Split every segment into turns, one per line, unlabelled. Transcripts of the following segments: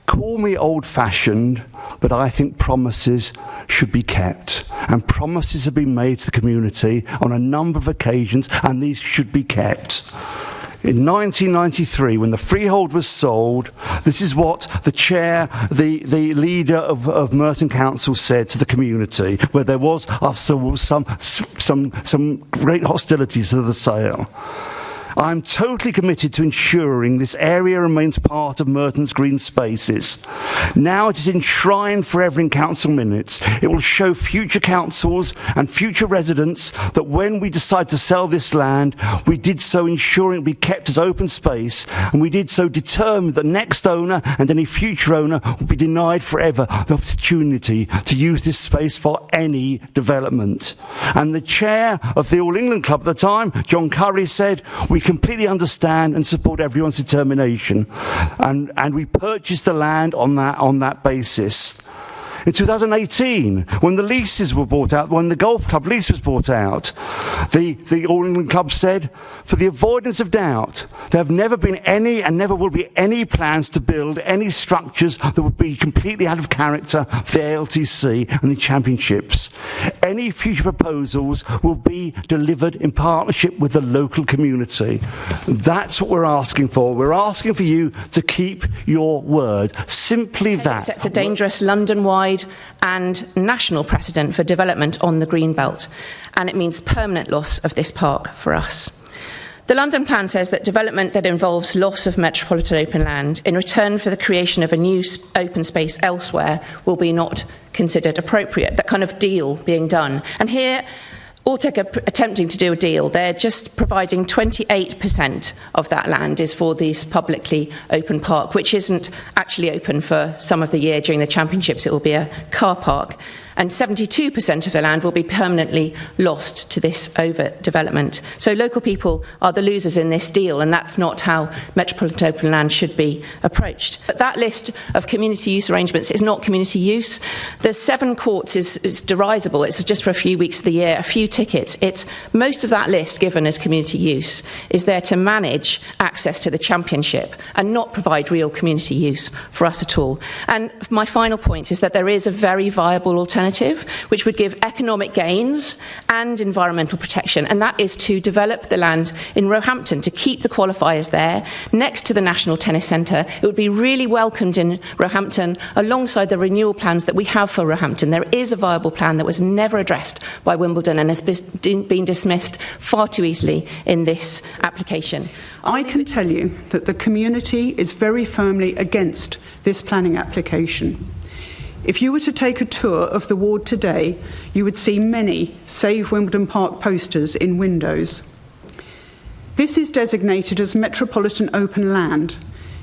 Call me old-fashioned, but I think promises should be kept. And promises have been made to the community on a number of occasions, and these should be kept. In 1993, when the freehold was sold, this is what the chair, the leader of Merton Council said to the community, where there was some great hostilities to the sale. I'm totally committed to ensuring this area remains part of Merton's green spaces. Now it is enshrined forever in council minutes. It will show future councils and future residents that when we decide to sell this land, we did so ensuring it be kept as open space, and we did so determined that the next owner and any future owner will be denied forever the opportunity to use this space for any development. And the chair of the All England Club at the time, John Curry, said, "We completely understand and support everyone's determination," and we purchased the land on that basis. In 2018, when the leases were bought out, when the golf club lease was bought out, the All England Club said, for the avoidance of doubt, there have never been any and never will be any plans to build any structures that would be completely out of character for the AELTC and the championships. Any future proposals will be delivered in partnership with the local community. That's what we're asking for. We're asking for you to keep your word. Simply that.
It sets a dangerous London-wide and national precedent for development on the Greenbelt, and it means permanent loss of this park for us. The London plan says that development that involves loss of metropolitan open land in return for the creation of a new open space elsewhere will be not considered appropriate, that kind of deal being done. And here, Alltech are attempting to do a deal. They're just providing 28% of that land is for this publicly open park, which isn't actually open for some of the year. During the championships, it will be a car park. And 72% of the land will be permanently lost to this overdevelopment. So local people are the losers in this deal, and that's not how metropolitan open land should be approached. But that list of community use arrangements is not community use. The 7 courts is derisable. It's just for a few weeks of the year, a few tickets. It's most of that list given as community use is there to manage access to the championship and not provide real community use for us at all. And my final point is that there is a very viable alternative which would give economic gains and environmental protection, and that is to develop the land in Roehampton, to keep the qualifiers there next to the National Tennis Centre. It would be really welcomed in Roehampton alongside the renewal plans that we have for Roehampton. There is a viable plan that was never addressed by Wimbledon and has been dismissed far too easily in this application.
I can tell you that the community is very firmly against this planning application. If you were to take a tour of the ward today, you would see many Save Wimbledon Park posters in windows. This is designated as metropolitan open land.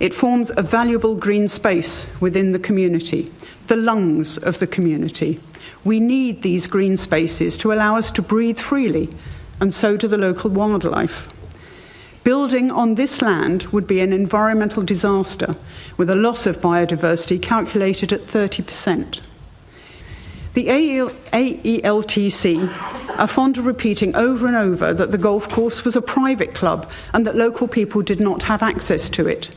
It forms a valuable green space within the community, the lungs of the community. We need these green spaces to allow us to breathe freely, and so do the local wildlife. Building on this land would be an environmental disaster, with a loss of biodiversity calculated at 30%. The AELTC are fond of repeating over and over that the golf course was a private club and that local people did not have access to it.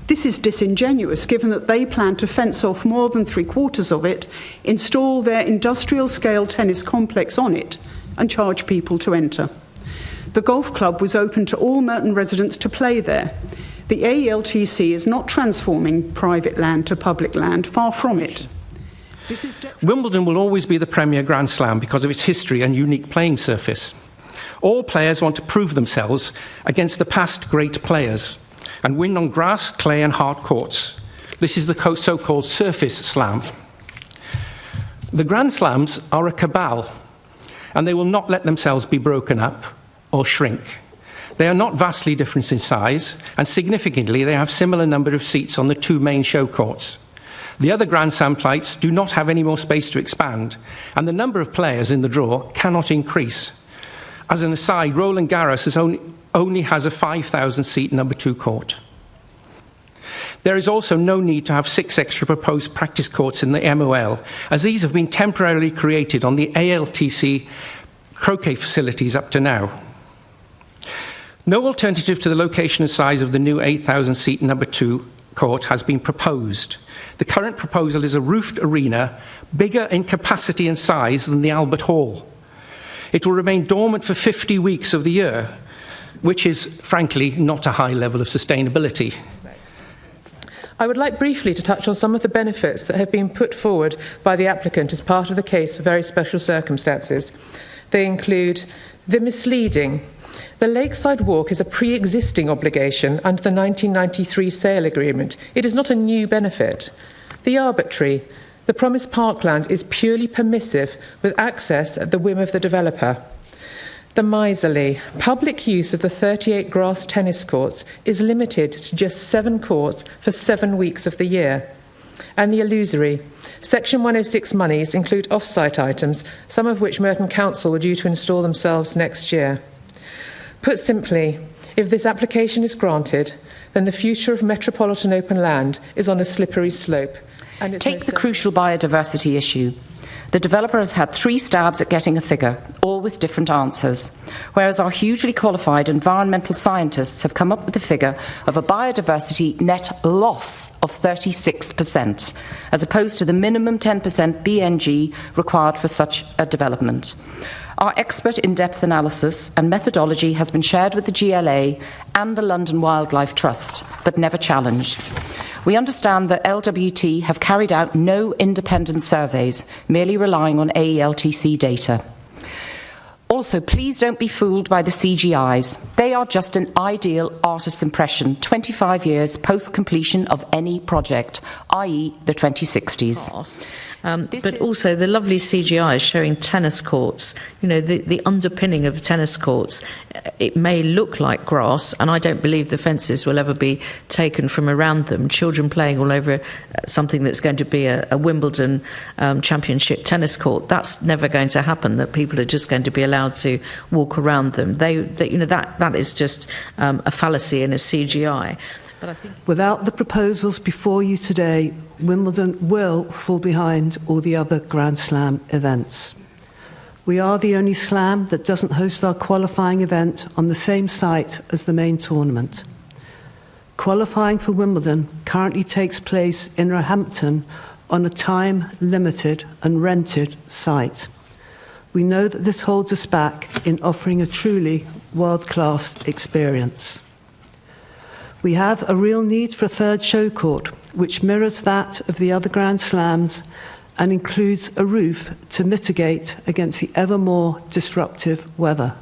This is disingenuous, given that they plan to fence off more than 3/4 of it, install their industrial-scale tennis complex on it, and charge people to enter. The golf club was open to all Merton residents to play there. The AELTC is not transforming private land to public land, far from it.
Wimbledon will always be the premier Grand Slam because of its history and unique playing surface. All players want to prove themselves against the past great players and win on grass, clay and hard courts. This is the so-called surface slam. The Grand Slams are a cabal, and they will not let themselves be broken up or shrink. They are not vastly different in size, and significantly they have similar number of seats on the 2 main show courts. The other Grand Slam sites do not have any more space to expand, and the number of players in the draw cannot increase. As an aside, Roland Garros only has a 5,000 seat number 2 court. There is also no need to have 6 extra proposed practice courts in the MOL, as these have been temporarily created on the AELTC croquet facilities up to now. No alternative to the location and size of the new 8,000 seat number 2 court has been proposed. The current proposal is a roofed arena, bigger in capacity and size than the Albert Hall. It will remain dormant for 50 weeks of the year, which is, frankly, not a high level of sustainability.
I would like briefly to touch on some of the benefits that have been put forward by the applicant as part of the case for very special circumstances. They include the misleading. The Lakeside Walk is a pre-existing obligation under the 1993 sale agreement. It is not a new benefit. The arbitrary. The promised parkland is purely permissive with access at the whim of the developer. The miserly. Public use of the 38 grass tennis courts is limited to just 7 courts for 7 weeks of the year. And the illusory. Section 106 monies include off-site items, some of which Merton Council were due to install themselves next year. Put simply, if this application is granted, then the future of metropolitan open land is on a slippery slope. And
Take the crucial biodiversity issue. The developer has had 3 stabs at getting a figure, all with different answers, whereas our hugely qualified environmental scientists have come up with a figure of a biodiversity net loss of 36%, as opposed to the minimum 10% BNG required for such a development. Our expert in-depth analysis and methodology has been shared with the GLA and the London Wildlife Trust, but never challenged. We understand that LWT have carried out no independent surveys, merely relying on AELTC data. Also, please don't be fooled by the CGIs. They are just an ideal artist's impression 25 years post-completion of any project, i.e. the 2060s.
But also the lovely CGI showing tennis courts, you know, the underpinning of tennis courts. It may look like grass, and I don't believe the fences will ever be taken from around them. Children playing all over something that's going to be a Wimbledon championship tennis court, that's never going to happen, that people are just going to be allowed to walk around them. That is just a fallacy and a CGI. But I think
without the proposals before you today, Wimbledon will fall behind all the other Grand Slam events. We are the only slam that doesn't host our qualifying event on the same site as the main tournament. Qualifying for Wimbledon currently takes place in Roehampton on a time-limited and rented site. We know that this holds us back in offering a truly world-class experience. We have a real need for a third show court, which mirrors that of the other Grand Slams and includes a roof to mitigate against the ever more disruptive weather.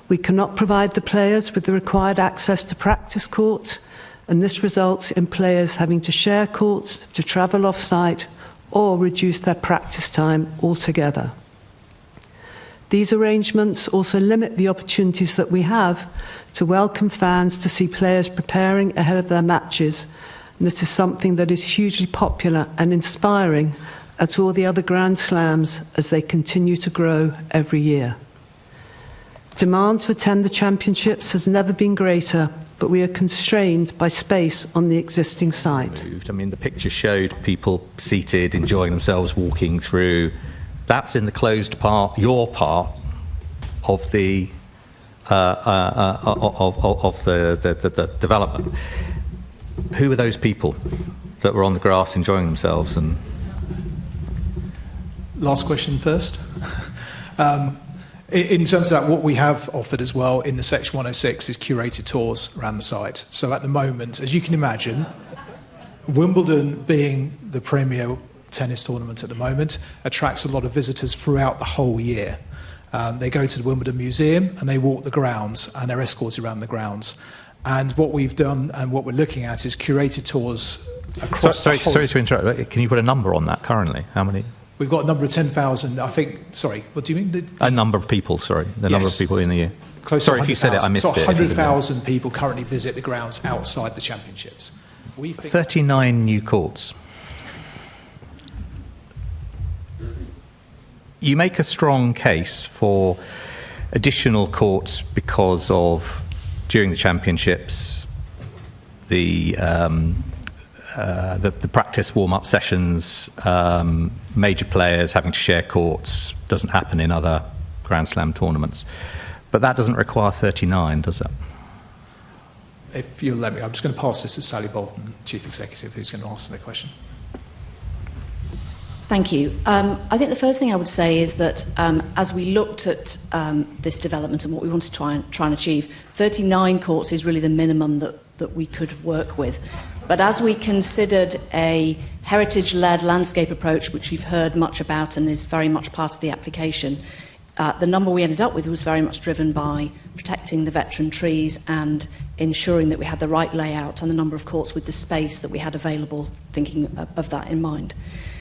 We cannot provide the players with the required access to practice courts, and this results in players having to share courts, to travel off-site, or reduce their practice time altogether. These arrangements also limit the opportunities that we have to welcome fans to see players preparing ahead of their matches, and this is something that is hugely popular and inspiring at all the other Grand Slams as they continue to grow every year. Demand to attend the championships has never been greater, but we are constrained by space on the existing site.
I mean, the picture showed people seated, enjoying themselves, walking through. That's in the closed part, your part of the the development. Who are those people that were on the grass enjoying themselves? And
last question first. In terms of that, what we have offered as well in the Section 106 is curated tours around the site. So at the moment, as you can imagine, Wimbledon being the premier tennis tournament at the moment attracts a lot of visitors throughout the whole year. They go to the Wimbledon Museum and they walk the grounds and they're escorted around the grounds. And what we've done and what we're looking at is curated tours across the whole...
Sorry to interrupt. Can you put a number on that currently? How many?
We've got a number of 10,000, I think... Sorry, what do you mean?
A number of people, sorry. The number of people in the year.
Close
sorry,
to
if you said it, I missed it.
So 100,000 people currently visit the grounds outside the championships.
39 new courts. You make a strong case for additional courts because of, during the championships, the practice warm-up sessions, major players having to share courts, doesn't happen in other Grand Slam tournaments. But that doesn't require 39, does it?
if you'll let me, I'm just going to pass this to Sally Bolton, Chief Executive, who's going to answer the question.
Thank you. I think the first thing I would say is that as we looked at this development and what we wanted to try and achieve, 39 courts is really the minimum that we could work with. But as we considered a heritage-led landscape approach, which you've heard much about and is very much part of the application, the number we ended up with was very much driven by protecting the veteran trees and ensuring that we had the right layout and the number of courts with the space that we had available, thinking of that in mind.